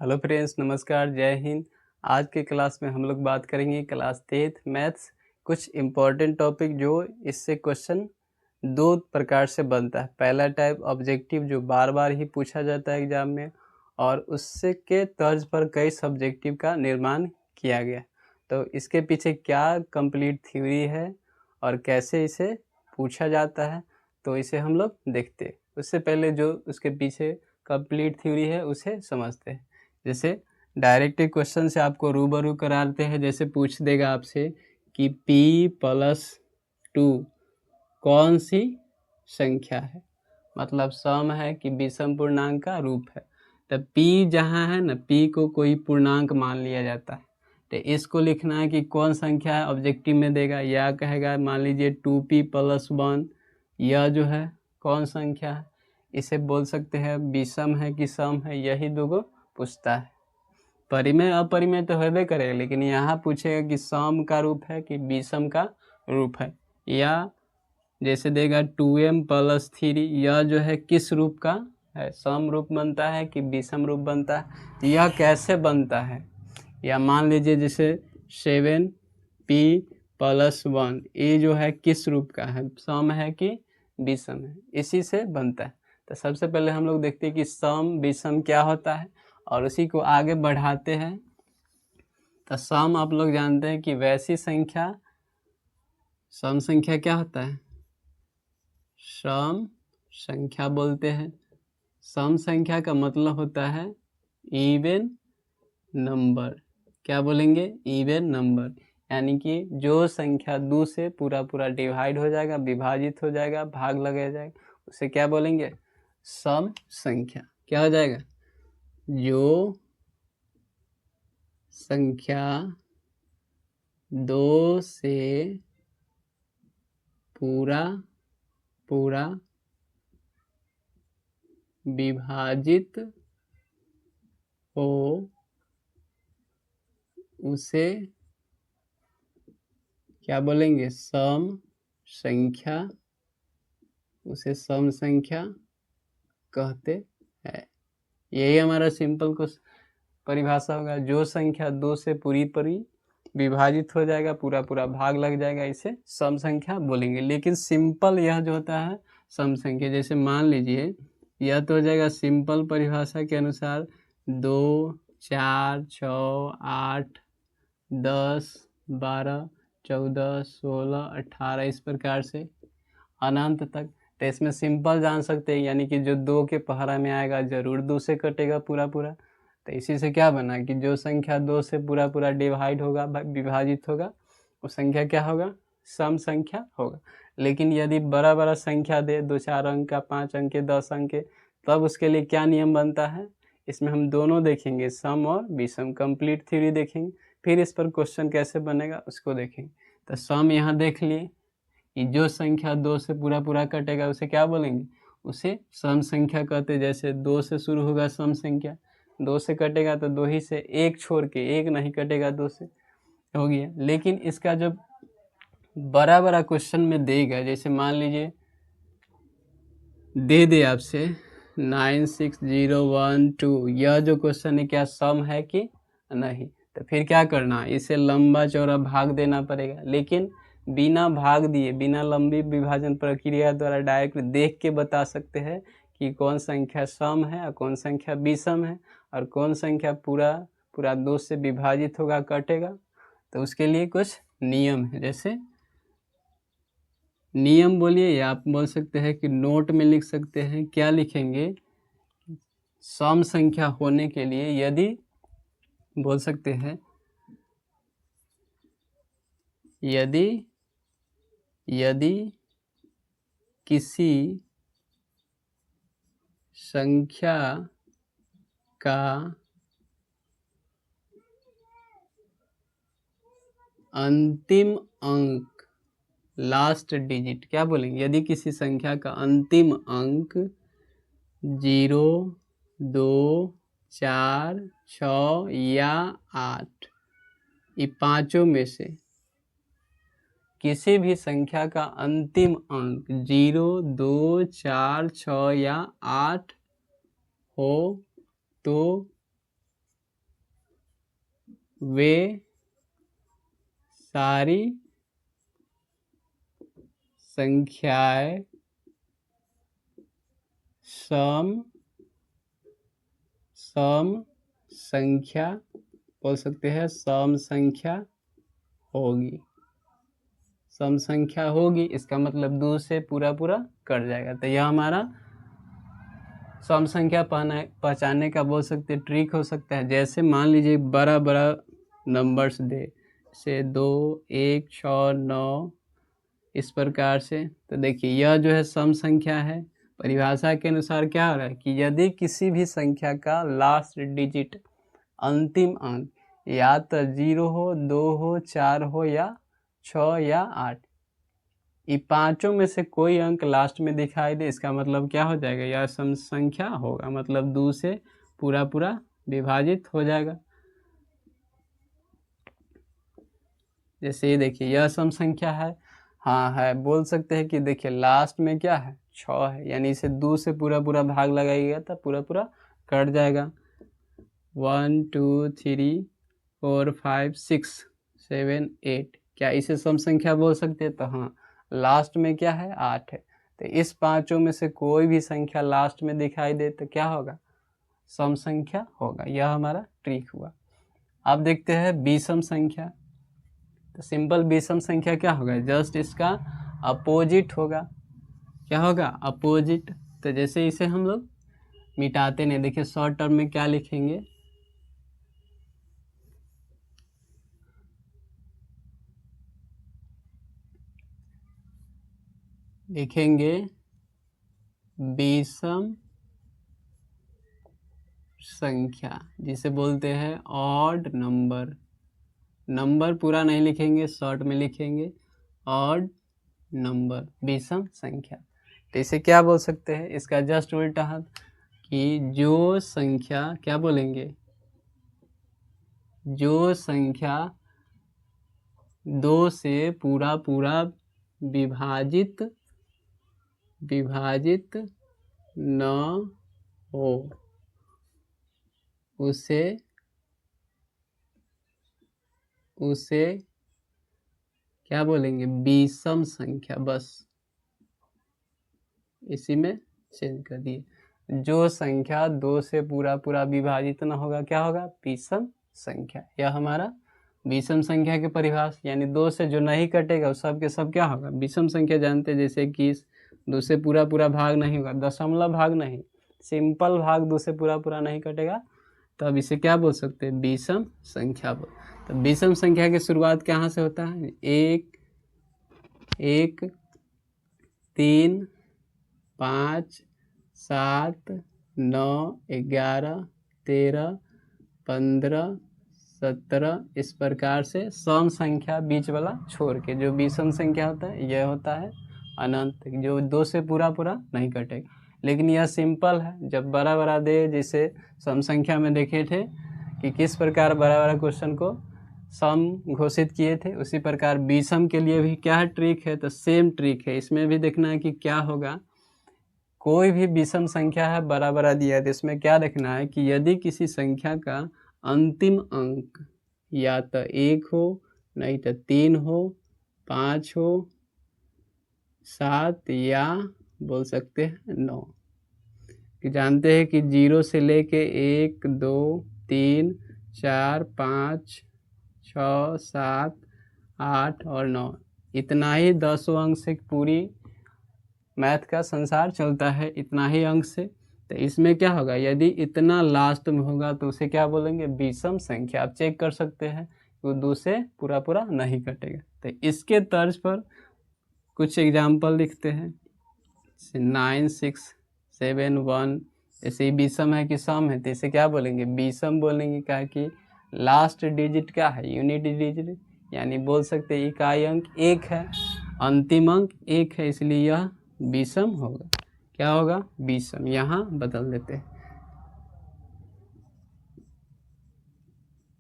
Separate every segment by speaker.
Speaker 1: Hello friends, नमस्कार, जय हिंद। आज के क्लास में हम लोग बात करेंगे क्लास 10th मैथ्स, कुछ इम्पोर्टेंट टॉपिक जो इससे क्वेश्चन दो प्रकार से बनता है। पहला टाइप ऑब्जेक्टिव जो बार बार ही पूछा जाता है एग्जाम में, और उससे के तर्ज पर कई सब्जेक्टिव का निर्माण किया गया। तो इसके पीछे क्या कंप्लीट थ्योरी है और कैसे इसे पूछा जाता है, तो इसे हम लोग देखते हैं। उससे पहले जो उसके पीछे कंप्लीट थ्योरी है उसे समझते हैं। जैसे डायरेक्ट क्वेश्चन से आपको रूबरू कराते हैं। जैसे पूछ देगा आपसे कि p+2 कौन सी संख्या है, मतलब सम है कि विषम पूर्णांक का रूप है। तो p जहाँ है ना, p को कोई पूर्णांक मान लिया जाता है। तो इसको लिखना है कि कौन संख्या है, ऑब्जेक्टिव में देगा। या कहेगा मान लीजिए 2p+1, यह जो है कौन संख्या है, इसे बोल सकते हैं विषम है कि सम है, यही दो पूछता है। परिमेय अपरिमेय तो होबे करेगा, लेकिन यहाँ पूछेगा कि सम का रूप है कि विषम का रूप है। या जैसे देगा 2m+3, यह जो है किस रूप का है, सम रूप बनता है कि विषम रूप बनता है, यह कैसे बनता है। या मान लीजिए जैसे 7p+1, ये जो है किस रूप का है, सम है कि विषम है, इसी से बनता है। तो सबसे पहले हम लोग देखते हैं कि सम विषम क्या होता है और उसी को आगे बढ़ाते हैं। तो सम आप लोग जानते हैं कि वैसी संख्या, सम संख्या क्या होता है, सम संख्या बोलते हैं। सम संख्या का मतलब होता है इवन नंबर। क्या बोलेंगे, इवन नंबर, यानी कि जो संख्या 2 से पूरा पूरा डिवाइड हो जाएगा, विभाजित हो जाएगा, भाग लगाया जाएगा, उसे क्या बोलेंगे, सम संख्या। क्या हो जाएगा, जो संख्या 2 से पूरा पूरा विभाजित हो उसे क्या बोलेंगे, सम संख्या, उसे सम संख्या कहते हैं। यही हमारा सिंपल को परिभाषा होगा। जो संख्या 2 से पूरी विभाजित हो जाएगा, पूरा पूरा भाग लग जाएगा, इसे सम संख्या बोलेंगे। लेकिन सिंपल यह जो होता है सम संख्या, जैसे मान लीजिए यह तो हो जाएगा सिंपल परिभाषा के अनुसार 2, 4, 6, 8, 10, 12, 14, 16, 18, इस प्रकार से अनंत तक। तो इसमें सिंपल जान सकते हैं, यानी कि जो 2 के पहरा में आएगा जरूर 2 से कटेगा पूरा पूरा। तो इसी से क्या बना कि जो संख्या 2 से पूरा पूरा डिवाइड होगा, विभाजित होगा, वो संख्या क्या होगा, सम संख्या होगा। लेकिन यदि बड़ा बड़ा संख्या दे, 2-4 अंक का, 5 अंक के, 10 अंक के, तब उसके लिए क्या नियम बनता है। इसमें हम दोनों देखेंगे, सम और विषम, कंप्लीट थ्योरी देखेंगे। फिर इस पर क्वेश्चन कैसे बनेगा उसको देखेंगे। तो सम यहाँ देख लिए कि जो संख्या 2 से पूरा पूरा कटेगा उसे क्या बोलेंगे, उसे सम संख्या कहते। जैसे 2 से शुरू होगा सम संख्या, 2 से कटेगा तो 2 ही से, एक छोड़ के, एक नहीं कटेगा 2 से, हो गया। लेकिन इसका जब बड़ा बड़ा क्वेश्चन में देगा, जैसे मान लीजिए दे आपसे 96012, यह जो क्वेश्चन है क्या सम है कि नहीं, तो फिर क्या करना, इसे लंबा चौड़ा भाग देना पड़ेगा। लेकिन बिना भाग दिए, बिना लंबी विभाजन प्रक्रिया द्वारा डायरेक्ट देख के बता सकते हैं कि कौन संख्या सम है और कौन संख्या विषम है, और कौन संख्या पूरा पूरा 2 से विभाजित होगा, कटेगा। तो उसके लिए कुछ नियम है। जैसे नियम बोलिए, या आप बोल सकते हैं कि नोट में लिख सकते हैं। क्या लिखेंगे, सम संख्या होने के लिए यदि बोल सकते हैं, यदि किसी संख्या का अंतिम अंक, लास्ट डिजिट, क्या बोलेंगे, यदि किसी संख्या का अंतिम अंक 0, 2, 4, 6 या 8, ये पांचों में से किसी भी संख्या का अंतिम अंक 0, 2, 4, 6 या 8 हो तो वे सारी संख्याएं सम संख्या बोल सकते हैं, सम संख्या होगी। सम संख्या होगी इसका मतलब 2 से पूरा पूरा कट जाएगा। तो यह हमारा सम संख्या पहचानने का बोल सकते ट्रिक हो सकता है। जैसे मान लीजिए बड़ा बड़ा नंबर्स दे, जैसे 2, 1, 6, 9 इस प्रकार से। तो देखिए यह जो है सम संख्या है। परिभाषा के अनुसार क्या हो रहा है कि यदि किसी भी संख्या का लास्ट डिजिट अंतिम अंक या तो 0 हो, 2 हो, 4 हो या 6 या 8, ये पांचों में से कोई अंक लास्ट में दिखाई दे, इसका मतलब क्या हो जाएगा, यह सम संख्या होगा। मतलब 2 से पूरा पूरा विभाजित हो जाएगा। जैसे ये देखिए यह सम संख्या है, हाँ है, बोल सकते हैं कि देखिए लास्ट में क्या है 6 है, यानी इसे 2 से पूरा पूरा भाग लगाइएगा तो पूरा पूरा कट जाएगा। 1 2 3 4 5 6 7 8, क्या इसे सम संख्या बोल सकते हैं? तो हाँ, लास्ट में क्या है 8 है। तो इस पांचों में से कोई भी संख्या लास्ट में दिखाई दे तो क्या होगा, सम संख्या होगा। यह हमारा ट्रिक हुआ। अब देखते हैं विषम संख्या। तो सिंपल विषम संख्या क्या होगा, जस्ट इसका अपोजिट होगा। क्या होगा, अपोजिट। तो जैसे इसे हम लोग मिटाते नहीं, देखिए शॉर्ट टर्म में क्या लिखेंगे, लिखेंगे विषम संख्या, जिसे बोलते हैं ऑड नंबर। नंबर पूरा नहीं लिखेंगे, शॉर्ट में लिखेंगे ऑड नंबर, विषम संख्या। तो इसे क्या बोल सकते हैं, इसका जस्ट उल्टा हाथ कि जो संख्या, क्या बोलेंगे, जो संख्या 2 से पूरा पूरा विभाजित न हो उसे क्या बोलेंगे, विषम संख्या। बस इसी में चेंज कर दिए। जो संख्या 2 से पूरा पूरा विभाजित न होगा क्या होगा, विषम संख्या। यह हमारा विषम संख्या की परिभाषा, यानी 2 से जो नहीं कटेगा उस सब के सब क्या होगा, विषम संख्या। जानते जैसे 21, 2 से पूरा पूरा भाग नहीं होगा, दशमलव भाग नहीं, सिंपल भाग 2 से पूरा पूरा नहीं कटेगा, तो अब इसे क्या बोल सकते हैं, विषम संख्या बोल। तो विषम संख्या की शुरुआत कहाँ से होता है, 1 1 3 5 7 9 11 13 15 17 इस प्रकार से सम संख्या बीच वाला छोड़ के। जो विषम संख्या होता है यह होता है अनंत, जो 2 से पूरा पूरा नहीं कटेगा। लेकिन यह सिंपल है, जब बड़ा बड़ा दे, जैसे सम संख्या में देखे थे कि किस प्रकार बड़ा बड़ा क्वेश्चन को सम घोषित किए थे, उसी प्रकार विषम के लिए भी क्या ट्रिक है, तो सेम ट्रिक है। इसमें भी देखना है कि क्या होगा, कोई भी विषम संख्या है बड़ा बड़ा दिया है, तो इसमें क्या देखना है कि यदि किसी संख्या का अंतिम अंक या तो 1 हो, नहीं तो 3 हो, 5 हो, 7 या बोल सकते हैं 9। कि जानते हैं कि 0 से लेके 1 2 3 4 5 6 7 8 और 9, इतना ही 10 अंक से पूरी मैथ का संसार चलता है, इतना ही अंक से। तो इसमें क्या होगा, यदि इतना लास्ट में होगा तो उसे क्या बोलेंगे, विषम संख्या। आप चेक कर सकते हैं वो 2 से पूरा पूरा नहीं कटेगा। तो इसके तर्ज पर कुछ एग्जाम्पल लिखते हैं। 9 6 7 1, ऐसे ही विषम है कि सम है, तो इसे क्या बोलेंगे, विषम बोलेंगे। क्या कि लास्ट डिजिट क्या है, यूनिट डिजिट, यानी बोल सकते हैं इकाई अंक 1 है, अंतिम अंक 1 है, इसलिए यह विषम होगा। क्या होगा, विषम। यहाँ बदल देते हैं,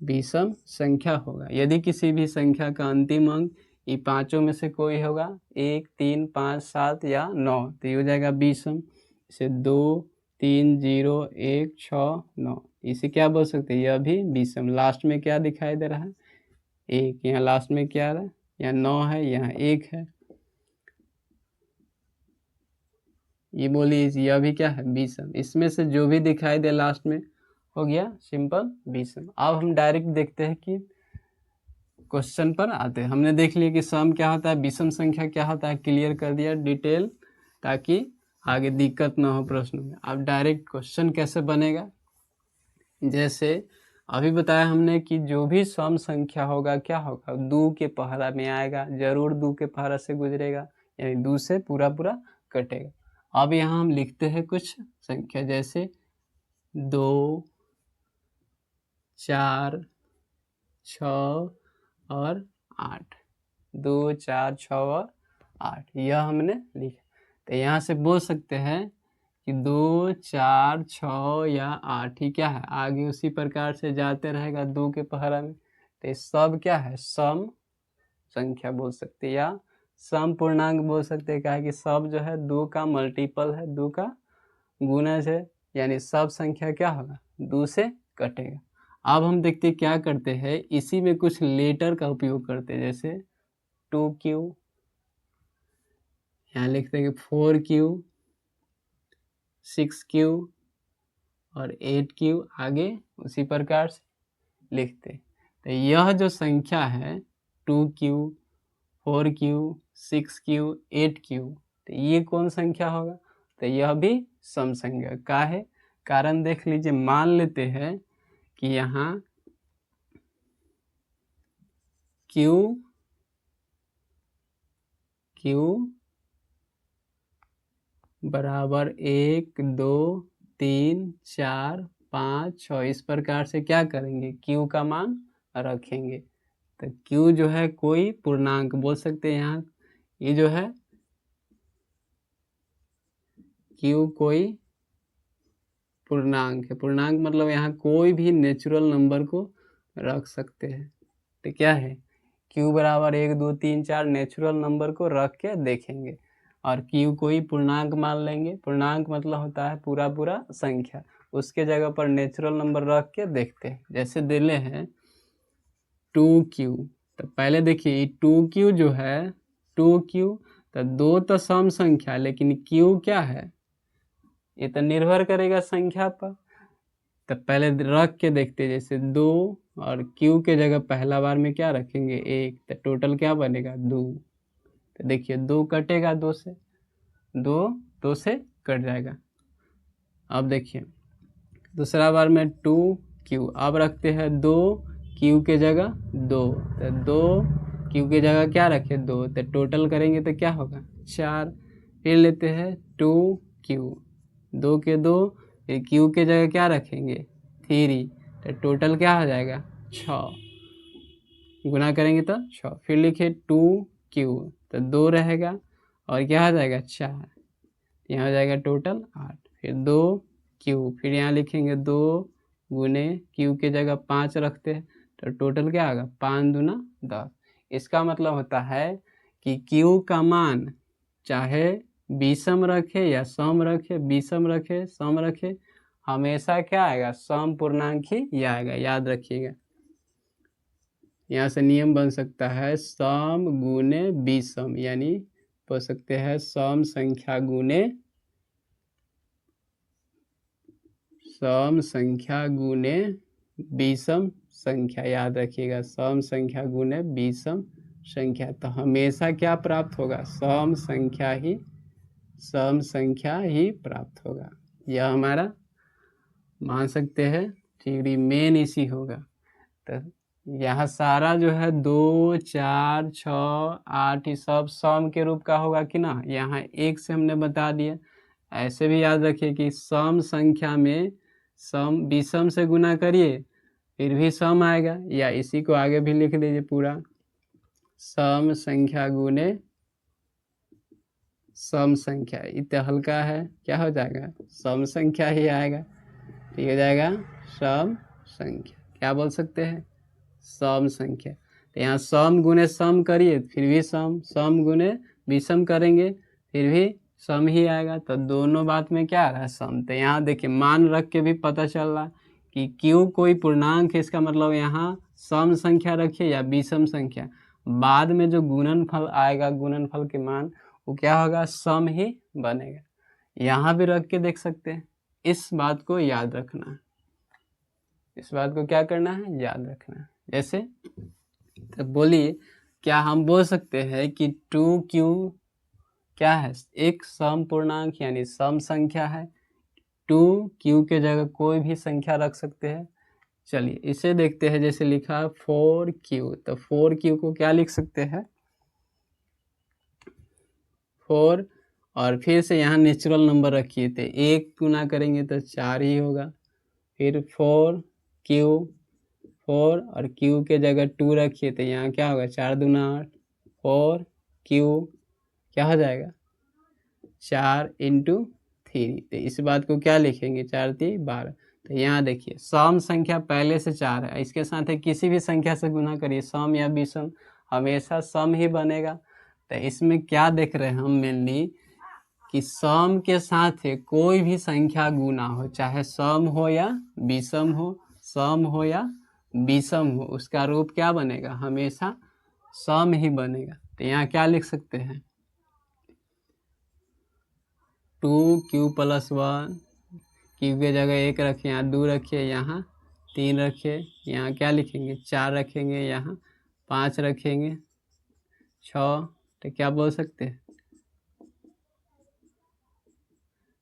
Speaker 1: विषम संख्या होगा यदि किसी भी संख्या का अंतिम अंक ये पांचों में से कोई होगा, 1 3 5 7 या 9, तो ये हो जाएगा विषम। जैसे 2 3 0 1 6 9, इसे क्या बोल सकते हैं, यह भी विषम। लास्ट में क्या दिखाई दे रहा है, 1। यहाँ लास्ट में क्या आ रहा है, यहाँ 9 है, यहाँ 1 है, ये बोलिए यह भी क्या है, विषम। इसमें से जो भी दिखाई दे लास्ट में हो गया सिंपल विषम। अब हम डायरेक्ट देखते हैं कि क्वेश्चन पर आते हैं। हमने देख लिया कि सम क्या होता है, विषम संख्या क्या होता है, क्लियर कर दिया डिटेल, ताकि आगे दिक्कत ना हो प्रश्न में। अब डायरेक्ट क्वेश्चन कैसे बनेगा, जैसे अभी बताया हमने कि जो भी सम संख्या होगा क्या होगा, 2 के पहरा में आएगा, जरूर 2 के पहरा से गुजरेगा, यानी 2 से पूरा पूरा कटेगा। अब यहाँ हम लिखते हैं कुछ संख्या, जैसे 2, 4, 6 और 8। 2, 4, 6 और 8 यह हमने लिखा। तो यहाँ से बोल सकते हैं कि 2, 4, 6 या 8 ही क्या है, आगे उसी प्रकार से जाते रहेगा 2 के पहरा में। तो ये सब क्या है, सम संख्या बोल सकते हैं, या सम पूर्णांक बोल सकते हैं। क्या है कि सब जो है 2 का मल्टीपल है, 2 का गुणज है, यानी सब संख्या क्या होगा, 2 से कटेगा। अब हम देखते हैं क्या करते हैं, इसी में कुछ लेटर का उपयोग करते हैं, जैसे 2Q, यहाँ लिखते हैं कि 4Q, 6Q और 8Q, आगे उसी प्रकार से लिखते। तो यह जो संख्या है 2Q, 4Q, 6Q, 8Q, तो ये कौन संख्या होगा, तो यह भी सम संख्या का है। कारण देख लीजिए, मान लेते हैं कि यहाँ Q बराबर 1, 2, 3, 4, 5, 6, इस प्रकार से क्या करेंगे, Q का मान रखेंगे। तो Q जो है कोई पूर्णांक बोल सकते हैं, यहाँ ये जो है Q कोई पूर्णांक है। पूर्णांक मतलब यहाँ कोई भी नेचुरल नंबर को रख सकते हैं। तो क्या है, Q बराबर 1, 2, 3, 4 नेचुरल नंबर को रख के देखेंगे, और Q कोई पूर्णांक मान लेंगे। पूर्णांक मतलब होता है पूरा पूरा संख्या, उसके जगह पर नेचुरल नंबर रख के देखते हैं। जैसे दिले हैं 2Q, तो पहले देखिए 2Q जो है 2Q, तो 2 तो सम संख्या, लेकिन Q क्या है, ये तो निर्भर करेगा संख्या पर। तो पहले रख के देखते, जैसे 2 और Q के जगह पहला बार में क्या रखेंगे, 1, तो टोटल क्या बनेगा 2। तो देखिए 2 कटेगा 2 से, 2 से कट जाएगा। अब देखिए दूसरा बार में 2Q, अब रखते हैं 2Q के जगह 2, तो 2Q के जगह क्या रखे 2, तो टोटल करेंगे तो क्या होगा 4। फिर लेते हैं 2Q, 2 के 2, फिर Q के जगह क्या रखेंगे 3, तो टोटल क्या हो जाएगा 6, गुना करेंगे तो 6। फिर लिखे 2Q, तो 2 रहेगा और क्या हो जाएगा 4, यहाँ हो जाएगा टोटल 8। फिर 2Q, फिर यहाँ लिखेंगे 2 गुने Q के जगह 5 रखते हैं, तो टोटल क्या होगा 5 दूना 10। इसका मतलब होता है कि Q का मान चाहे विषम रखे या सम रखे, विषम रखे सम रखे, हमेशा क्या आएगा, सम पूर्णांक ही आएगा, याद रखिएगा। यहाँ से नियम बन सकता है सम गुने विषम, यानी बोल सकते हैं सम संख्या गुने विषम संख्या, याद रखिएगा सम संख्या गुने विषम संख्या। तो हमेशा क्या प्राप्त होगा, सम संख्या ही प्राप्त होगा। यह हमारा मान सकते हैं थ्योरी मेन इसी होगा। तो यहाँ सारा जो है 2, 4, 6, 8 ये सब सम के रूप का होगा कि ना, यहाँ 1 से हमने बता दिया। ऐसे भी याद रखिए कि सम संख्या में सम विषम से गुना करिए फिर भी सम आएगा, या इसी को आगे भी लिख लीजिए पूरा, सम संख्या गुने सम संख्या, इतना हल्का है क्या हो जाएगा, सम संख्या ही आएगा। ठीक हो जाएगा सम संख्या, क्या बोल सकते हैं, सम संख्या। तो यहाँ सम गुने सम करिए फिर भी सम गुने विषम करेंगे फिर भी सम ही आएगा। तो दोनों बात में क्या आ रहा है, सम। तो यहाँ देखिए मान रख के भी पता चल रहा कि क्यू कोई पूर्णांक है, इसका मतलब यहाँ सम संख्या रखिए या विषम संख्या, बाद में जो गुणनफल आएगा, गुणनफल के मान वो क्या होगा, सम ही बनेगा। यहाँ भी रख के देख सकते हैं। इस बात को याद रखना है, इस बात को क्या करना है, याद रखना है। जैसे तो बोलिए, क्या हम बोल सकते हैं कि 2q क्या है, एक सम पूर्णांक यानी सम संख्या है। 2q के जगह कोई भी संख्या रख सकते हैं। चलिए इसे देखते हैं। जैसे लिखा 4q, तो 4q को क्या लिख सकते हैं, 4, और फिर से यहाँ नेचुरल नंबर रखिए थे, 1 गुना करेंगे तो 4 ही होगा। फिर 4q, 4 और q के जगह 2 रखिए तो यहाँ क्या होगा, 4 दूना 8, 4q क्या हो जाएगा, 4 × 3। तो इस बात को क्या लिखेंगे, 4 × 12। तो यहाँ देखिए सम संख्या पहले से 4 है, इसके साथ है किसी भी संख्या से गुना करिए, सम या विषम, हमेशा सम ही बनेगा। तो इसमें क्या देख रहे हैं हम मेनली, कि सम के साथ है कोई भी संख्या गुना हो, चाहे सम हो या विषम हो, सम हो या विषम हो, उसका रूप क्या बनेगा, हमेशा सम ही बनेगा। तो यहाँ क्या लिख सकते हैं, 2q + 1, q के जगह 1 रखिए, यहाँ 2 रखिए, यहाँ 3 रखिए, यहाँ क्या लिखेंगे, 4 रखेंगे, यहाँ 5 रखेंगे, 6। तो क्या बोल सकते हैं,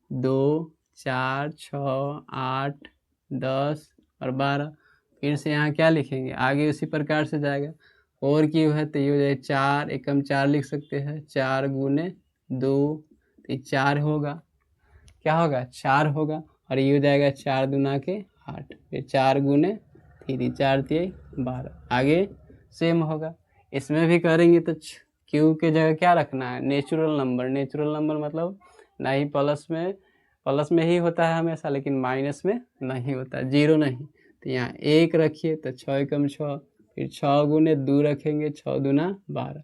Speaker 1: 2, 4, 6, 8, 10 और 12। फिर से यहाँ क्या लिखेंगे, आगे उसी प्रकार से जाएगा। और क्यों है तो ये हो जाए 4, एकम 4 लिख सकते हैं, 4 × 2, तो 4 होगा, क्या होगा, 4 होगा। और ये हो जाएगा 4 दूना के 8, फिर 4 × 3, 4 × 12, आगे सेम होगा। इसमें भी करेंगे तो क्यू के जगह क्या रखना है, नेचुरल नंबर। नेचुरल नंबर मतलब ना ही प्लस में ही होता है हमेशा, लेकिन माइनस में नहीं होता, 0 नहीं। तो यहाँ 1 रखिए तो 6 एकम 6, फिर 6 × 2 रखेंगे, 6 दूना 12,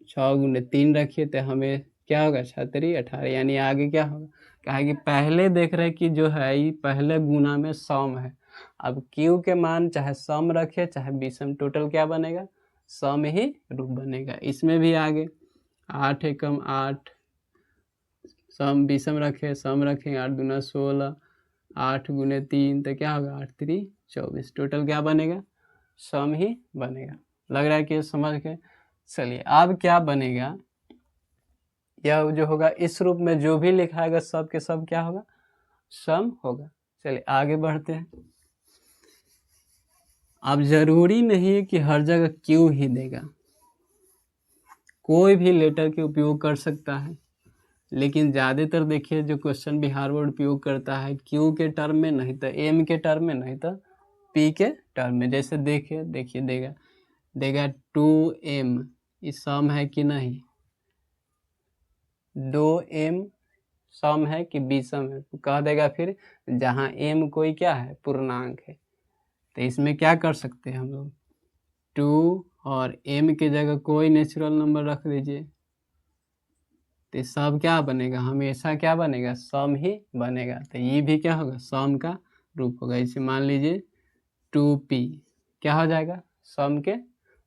Speaker 1: 6 × 3 रखिए तो हमें क्या होगा, 6 × 3 18, यानी आगे क्या होगा, कहा कि पहले देख रहे कि जो है ये पहले गुना में सम है। अब क्यू के मान चाहे सम रखे चाहे विषम, टोटल क्या बनेगा, सम ही रूप बनेगा। इसमें भी आगे 8 एकम 8, सम विषम रखे, सम रखें, 8 दूना 16, 8 × 3 तो क्या होगा, 8 × 3 24, टोटल क्या बनेगा, सम ही बनेगा। लग रहा है कि समझ के। चलिए अब क्या बनेगा, यह जो होगा इस रूप में जो भी लिखाएगा सब के सब क्या होगा, सम होगा। चलिए आगे बढ़ते हैं। अब जरूरी नहीं है कि हर जगह क्यू ही देगा, कोई भी लेटर के उपयोग कर सकता है, लेकिन ज़्यादातर देखिए जो क्वेश्चन बिहार बोर्ड उपयोग करता है क्यू के टर्म में, नहीं तो एम के टर्म में, नहीं तो पी के टर्म में। जैसे देखिए देगा 2m, इस सम है कि नहीं, 2m सम है कि विषम है, तो कह देगा फिर जहाँ m कोई क्या है, पूर्णांक है। तो इसमें क्या कर सकते हैं हम लोग, 2 और m के जगह कोई नेचुरल नंबर रख दीजिए, तो सब क्या बनेगा, हमेशा क्या बनेगा, सम ही बनेगा। तो ये भी क्या होगा, सम का रूप होगा। इसे मान लीजिए 2p क्या हो जाएगा, सम के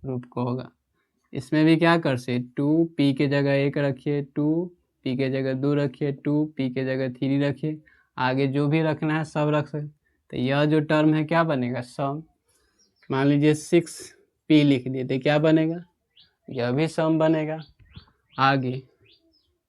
Speaker 1: रूप को होगा। इसमें भी क्या कर से, 2p के जगह 1 रखिए, 2p के जगह 2 रखिए, 2p के जगह 3 रखिए, आगे जो भी रखना है सब रख सकते। तो यह जो टर्म है क्या बनेगा, सम। मान लीजिए 6p लिख दिए तो क्या बनेगा, यह भी सम बनेगा। आगे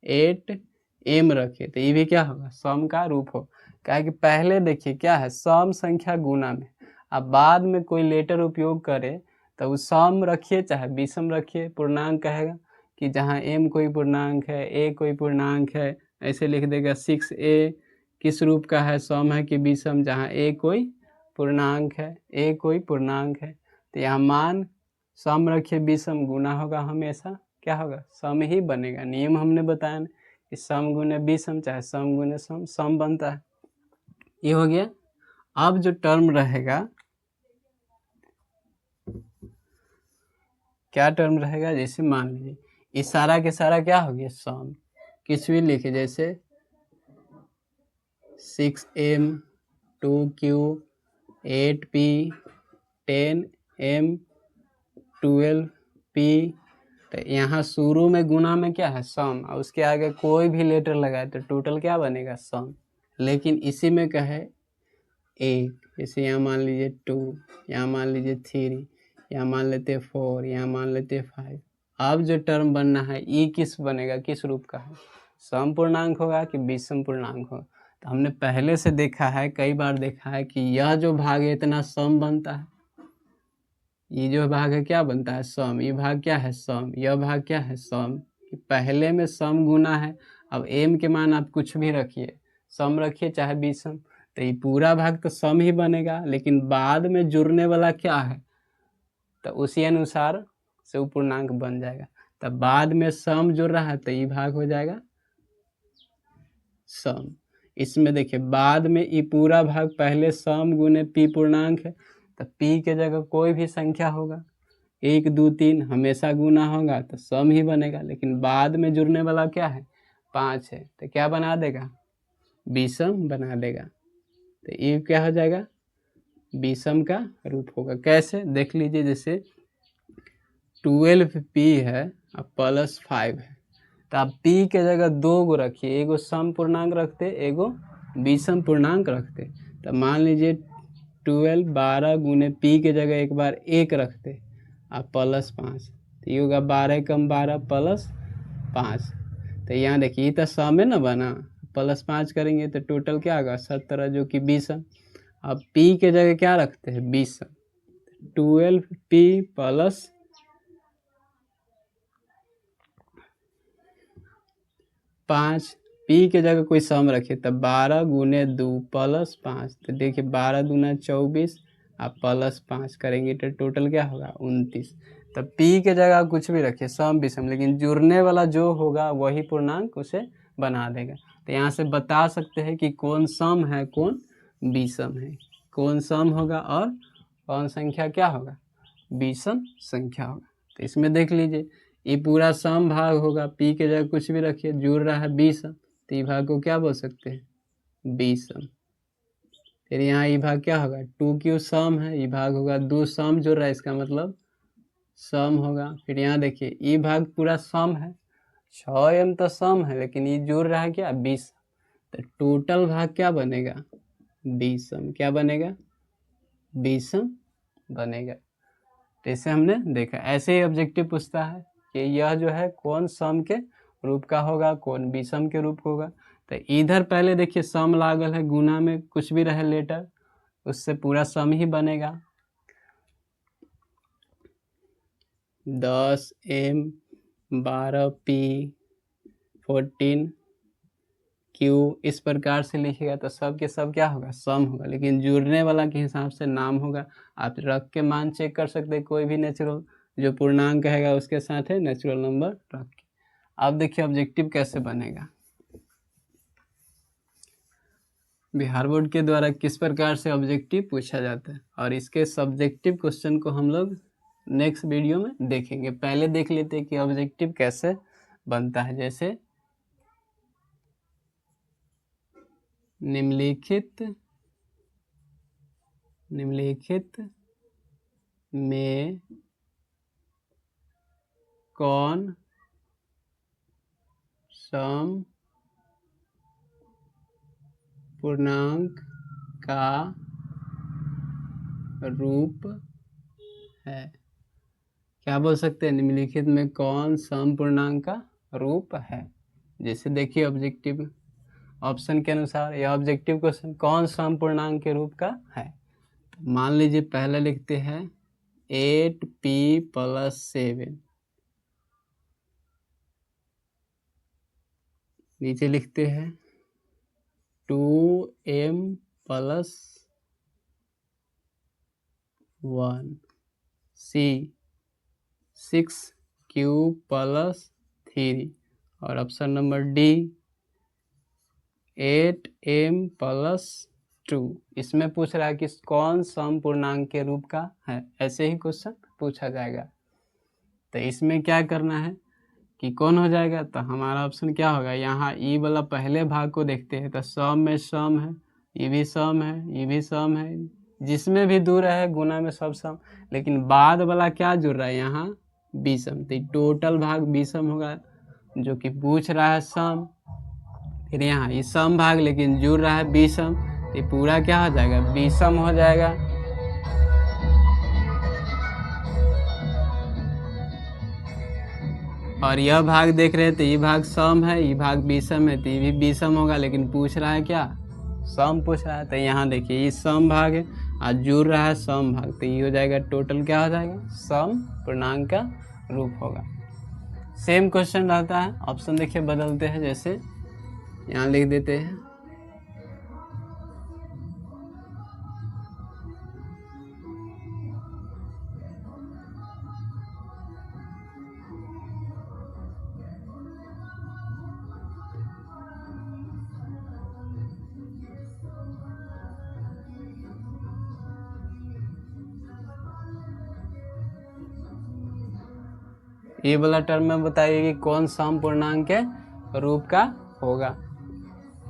Speaker 1: 8m रखे तो ये भी क्या होगा, सम का रूप हो। क्या कि पहले देखिए क्या है, सम संख्या गुना में, अब बाद में कोई लेटर उपयोग करे तो वो सम रखिए चाहे विषम रखिए, पूर्णांक कहेगा कि जहाँ m कोई पूर्णांक है, a कोई पूर्णांक है, ऐसे लिख देगा 6a किस रूप का है, सम है कि विषम, जहाँ a कोई पूर्णांक है, a कोई पूर्णांक है। तो यहाँ मान सम रखिए विषम, गुना होगा, हमेशा क्या होगा, सम ही बनेगा। नियम हमने बताया ना कि सम गुने विषम चाहे सम गुने सम, सम बनता है। ये हो गया। अब जो टर्म रहेगा, क्या टर्म रहेगा, जैसे मान लीजिए इशारा के सारा क्या हो गया, सम, किस भी लिखे, जैसे 6m 2q 8p 10m 12p। तो यहाँ शुरू में गुना में क्या है सम, और उसके आगे कोई भी लेटर लगाए तो टोटल क्या बनेगा सम। लेकिन इसी में कहे एक, जैसे यहाँ मान लीजिए 2, यहाँ मान लीजिए 3, यहाँ मान लेते 4, यहाँ मान लेते 5। अब जो टर्म बनना है ये किस बनेगा, किस रूप का है, सम पूर्णांक होगा कि विषम पूर्णांक होगा। तो हमने पहले से देखा है, कई बार देखा है कि यह जो भाग है इतना सम बनता है, ये जो भाग है क्या बनता है सम, ये भाग क्या है सम, यह भाग क्या है सम। पहले में सम गुना है, अब m के मान आप कुछ भी रखिए, सम रखिए चाहे विषम, तो ये पूरा भाग तो सम ही बनेगा। लेकिन बाद में जुड़ने वाला क्या है, तो उसी अनुसार से वो पूर्णांक बन जाएगा। तब बाद में सम जुड़ रहा है तो ये भाग हो जाएगा सम। इसमें देखिए बाद में ये पूरा भाग पहले सम गुने p पूर्णांक है, तो p के जगह कोई भी संख्या होगा, 1 2 3 हमेशा गुना होगा तो सम ही बनेगा। लेकिन बाद में जुड़ने वाला क्या है 5 है, तो क्या बना देगा विषम बना देगा। तो ये क्या हो जाएगा विषम का रूप होगा। कैसे देख लीजिए, जैसे 12p है और +5 है, तो आप p के जगह 2 गो रखिए, एगो सम पूर्णांक रखते एगो विषम पूर्णांक रखते। तो मान लीजिए 12 गुने p के जगह एक बार 1 रखते और +5, तो ये होगा 12 कम 12 +5। तो यहाँ देखिए तो सम है ना बना, +5 करेंगे तो टोटल क्या होगा 17 जो कि विषम। अब p के जगह क्या रखते हैं विषम, 12p + 5, p के जगह कोई सम रखे तब 12 गुने 2 +5, तो देखिए 12 दूना 24 और +5 करेंगे तो टोटल क्या होगा 29। तब p के जगह कुछ भी रखे सम विषम, लेकिन जुड़ने वाला जो होगा वही पूर्णांक उसे बना देगा। तो यहाँ से बता सकते हैं कि कौन सम है कौन विषम है, कौन सम होगा और कौन संख्या क्या होगा विषम संख्या होगा। तो इसमें देख लीजिए ये पूरा सम भाग होगा, p के जगह कुछ भी रखिए, जुड़ रहा है विषम, तो ये भाग को क्या बोल सकते हैं विषम। फिर यहाँ ये भाग क्या होगा 2 क्यू सम है, ये भाग होगा 2 सम जुड़ रहा है, इसका मतलब सम होगा। फिर यहाँ देखिए ये भाग पूरा सम है, 6m तो सम है लेकिन ये जुड़ रहा है क्या विषम, तो टोटल भाग क्या बनेगा विषम। क्या बनेगा विषम बनेगा। तो इसे हमने देखा। ऐसे ही ऑब्जेक्टिव पूछता है कि यह जो है कौन सम के रूप का होगा कौन विषम के रूप होगा। तो इधर पहले देखिए सम लागल है, गुना में कुछ भी रहे लेटर उससे पूरा सम ही बनेगा। 10m 12p 14q इस प्रकार से लिखिएगा तो सब के सब क्या होगा सम होगा, लेकिन जुड़ने वाला के हिसाब से नाम होगा। आप रख के मान चेक कर सकते हैं, कोई भी नेचुरल जो पूर्णांक रहेगा उसके साथ है नेचुरल नंबर रख के। अब देखिए ऑब्जेक्टिव कैसे बनेगा। बिहार बोर्ड के द्वारा किस प्रकार से ऑब्जेक्टिव पूछा जाता है, और इसके सब्जेक्टिव क्वेश्चन को हम लोग नेक्स्ट वीडियो में देखेंगे। पहले देख लेते हैं कि ऑब्जेक्टिव कैसे बनता है। जैसे निम्नलिखित में कौन सम पूर्णांक का रूप है। क्या बोल सकते हैं निम्नलिखित में कौन सम पूर्णांक का रूप है। जैसे देखिए ऑब्जेक्टिव ऑप्शन के अनुसार यह ऑब्जेक्टिव क्वेश्चन कौन सम पूर्णांक के रूप का है। मान लीजिए पहले लिखते हैं 8p + 7, नीचे लिखते हैं 2m + 1, c 6q + 3, और ऑप्शन नंबर डी 8m + 2। इसमें पूछ रहा है कि कौन सम पूर्णांक के रूप का है, ऐसे ही क्वेश्चन पूछा जाएगा। तो इसमें क्या करना है कि कौन हो जाएगा, तो हमारा ऑप्शन क्या होगा, यहाँ ई वाला पहले भाग को देखते हैं तो सम में सम है, ये भी सम है, ये भी सम है, जिसमें भी दूर है गुना में सब सम, लेकिन बाद वाला क्या जुड़ रहा है यहाँ विषम, तो टोटल भाग विषम होगा जो कि पूछ रहा है सम। फिर यहाँ ये सम भाग लेकिन जुड़ रहा है विषम, तो ये पूरा क्या हो जाएगा विषम हो जाएगा। और यह भाग देख रहे हैं तो ये भाग सम है, ये भाग विषम है, तो ये भी विषम होगा, लेकिन पूछ रहा है क्या सम पूछ रहा है। तो यहाँ देखिए ये सम भाग है और जुड़ रहा है सम भाग, तो ये हो जाएगा टोटल क्या हो जाएगा सम पूर्णांक का रूप होगा। सेम क्वेश्चन रहता है, ऑप्शन देखिए बदलते हैं, जैसे यहाँ लिख देते हैं ये वाला टर्म में बताइए कि कौन सम पूर्णांक के रूप का होगा।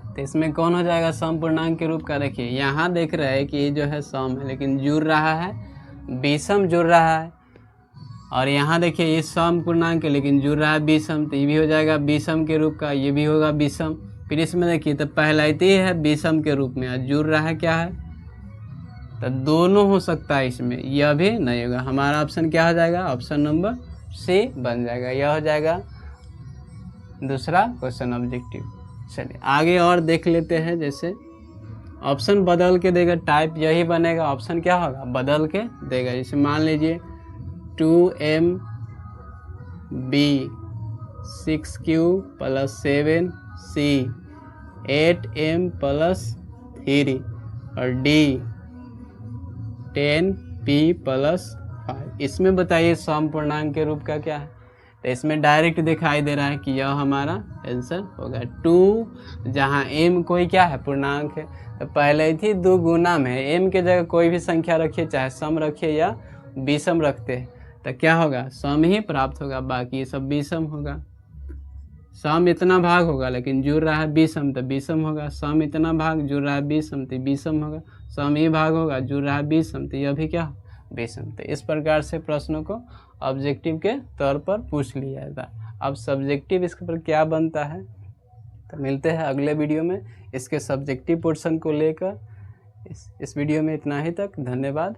Speaker 1: तो इसमें कौन हो जाएगा सम पूर्णांक के रूप का। देखिए यहाँ देख रहे हैं कि ये जो है सम है लेकिन जुड़ रहा है विषम जुड़ रहा है, और यहाँ देखिए ये सम पूर्णांक है लेकिन जुड़ रहा है विषम, तो ये भी हो जाएगा विषम के रूप का, ये भी होगा विषम। फिर इसमें देखिए तो पहला ही है विषम के रूप में और जुड़ रहा है क्या है, तो दोनों हो सकता है इसमें, यह भी नहीं होगा। हमारा ऑप्शन क्या हो जाएगा, ऑप्शन नंबर सी बन जाएगा, यह हो जाएगा दूसरा क्वेश्चन ऑब्जेक्टिव। चलिए आगे और देख लेते हैं, जैसे ऑप्शन बदल के देगा, टाइप यही बनेगा, ऑप्शन क्या होगा बदल के देगा। जैसे मान लीजिए 2MB 6Q + 7C 8M + 3 और D 10P + 5। इसमें बताइए सम पूर्णांक के रूप का क्या है। तो इसमें डायरेक्ट दिखाई दे रहा है कि यह हमारा आंसर होगा 2, जहाँ m कोई क्या है पूर्णांक है, तो पहले ही थी 2 गुना में है, m के जगह कोई भी संख्या रखिए, चाहे सम रखिए या विषम रखते हैं, तो क्या होगा सम ही प्राप्त होगा, बाकी ये सब विषम होगा। सम इतना भाग होगा लेकिन जुड़ रहा है विषम, तो विषम होगा। सम इतना भाग जुड़ रहा है विषम, तो विषम होगा। सम ही भाग होगा जुड़ रहा है विषम, तो यह भी क्या विषम। तो इस प्रकार से प्रश्नों को ऑब्जेक्टिव के तौर पर पूछ लिया जाता है। अब सब्जेक्टिव इसके पर क्या बनता है, तो मिलते हैं अगले वीडियो में इसके सब्जेक्टिव पोर्शन को लेकर। इस वीडियो में इतना ही तक, धन्यवाद।